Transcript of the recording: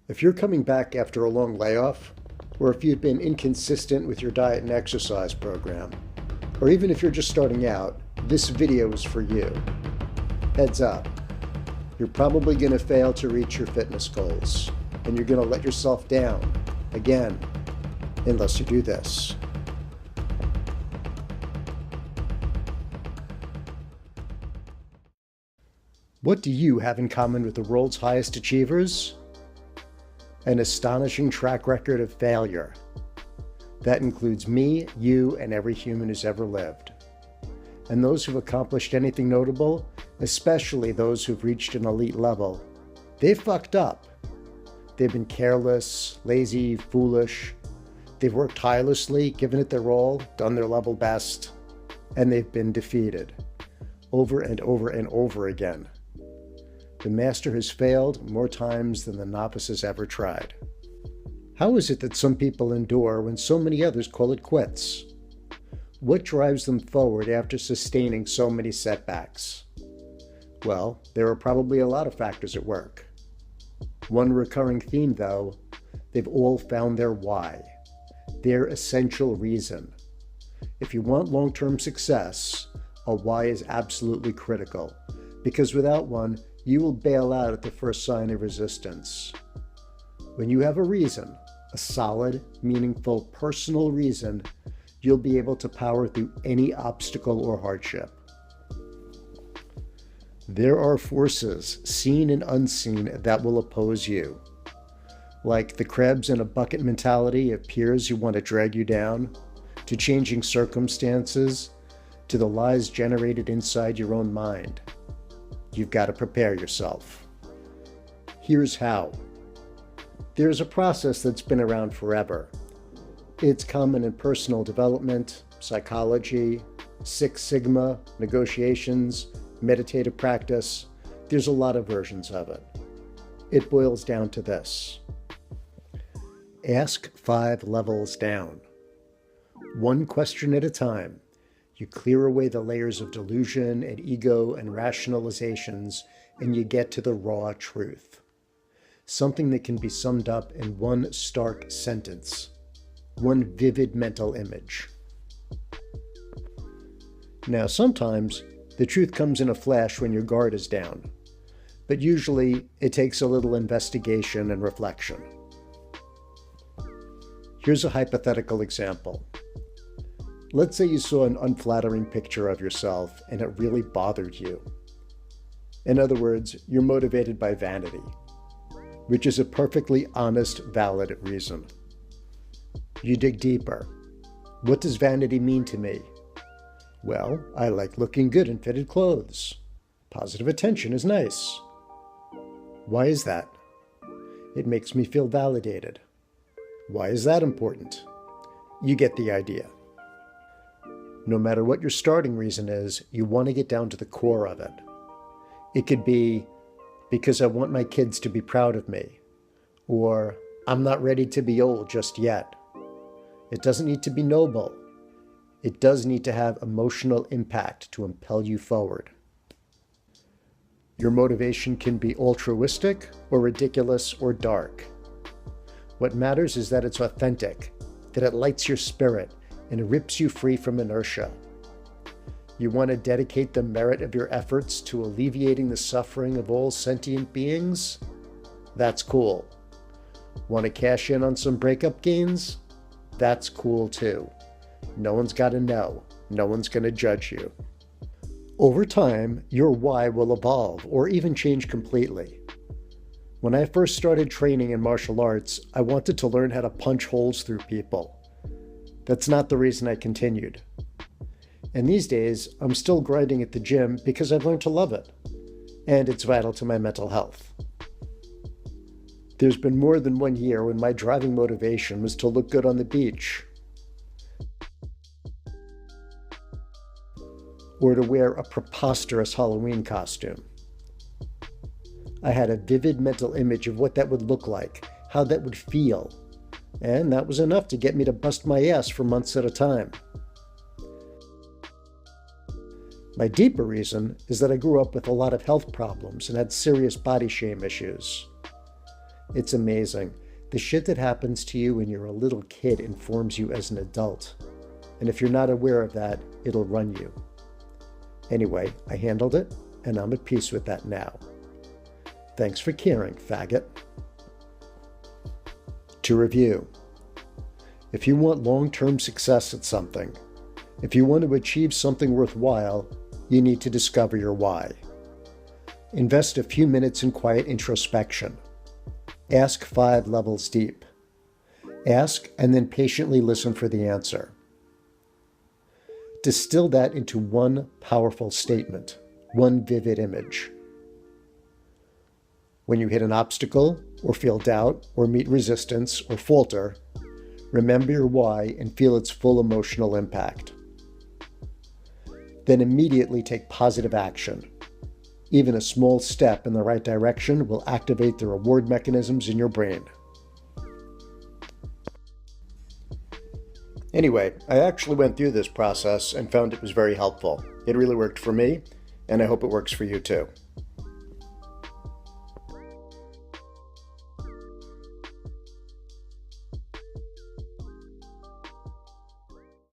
If you're coming back after a long layoff, or if you've been inconsistent with your diet and exercise program, or even if you're just starting out, this video is for you. Heads up, you're probably going to fail to reach your fitness goals, and you're going to let yourself down, again, unless you do this. What do you have in common with the world's highest achievers? An astonishing track record of failure. That includes me, you, and every human who's ever lived. And those who've accomplished anything notable, especially those who've reached an elite level, they've fucked up. They've been careless, lazy, foolish. They've worked tirelessly, given it their all, done their level best, and they've been defeated over and over and over again. The master has failed more times than the novice has ever tried. How is it that some people endure when so many others call it quits? What drives them forward after sustaining so many setbacks? Well, there are probably a lot of factors at work. One recurring theme, though, they've all found their why, their essential reason. If you want long-term success, a why is absolutely critical, because without one, you will bail out at the first sign of resistance. When you have a reason, a solid, meaningful, personal reason, you'll be able to power through any obstacle or hardship. There are forces, seen and unseen, that will oppose you. Like the crabs in a bucket mentality of peers who want to drag you down, to changing circumstances, to the lies generated inside your own mind. You've got to prepare yourself. Here's how. There's a process that's been around forever. It's common in personal development, psychology, Six Sigma, negotiations, meditative practice. There's a lot of versions of it. It boils down to this. Ask 5 levels down. One question at a time. You clear away the layers of delusion and ego and rationalizations, and you get to the raw truth. Something that can be summed up in one stark sentence, one vivid mental image. Now, sometimes the truth comes in a flash when your guard is down, but usually it takes a little investigation and reflection. Here's a hypothetical example. Let's say you saw an unflattering picture of yourself and it really bothered you. In other words, you're motivated by vanity, which is a perfectly honest, valid reason. You dig deeper. What does vanity mean to me? Well, I like looking good in fitted clothes. Positive attention is nice. Why is that? It makes me feel validated. Why is that important? You get the idea. No matter what your starting reason is, you want to get down to the core of it. It could be because I want my kids to be proud of me, or I'm not ready to be old just yet. It doesn't need to be noble. It does need to have emotional impact to impel you forward. Your motivation can be altruistic or ridiculous or dark. What matters is that it's authentic, that it lights your spirit, and rips you free from inertia. You want to dedicate the merit of your efforts to alleviating the suffering of all sentient beings? That's cool. Want to cash in on some breakup gains? That's cool too. No one's got to know. No one's going to judge you. Over time, your why will evolve or even change completely. When I first started training in martial arts, I wanted to learn how to punch holes through people. That's not the reason I continued. And these days, I'm still grinding at the gym because I've learned to love it, and it's vital to my mental health. There's been more than 1 year when my driving motivation was to look good on the beach, or to wear a preposterous Halloween costume. I had a vivid mental image of what that would look like, how that would feel, and that was enough to get me to bust my ass for months at a time. My deeper reason is that I grew up with a lot of health problems and had serious body shame issues. It's amazing. The shit that happens to you when you're a little kid informs you as an adult. And if you're not aware of that, it'll run you. Anyway, I handled it, and I'm at peace with that now. Thanks for caring, faggot. To review, if you want long-term success at something, if you want to achieve something worthwhile, you need to discover your why. Invest a few minutes in quiet introspection. Ask 5 levels deep. Ask and then patiently listen for the answer. Distill that into one powerful statement, one vivid image. When you hit an obstacle, or feel doubt, or meet resistance, or falter, remember your why and feel its full emotional impact. Then immediately take positive action. Even a small step in the right direction will activate the reward mechanisms in your brain. Anyway, I actually went through this process and found it was very helpful. It really worked for me, and I hope it works for you too.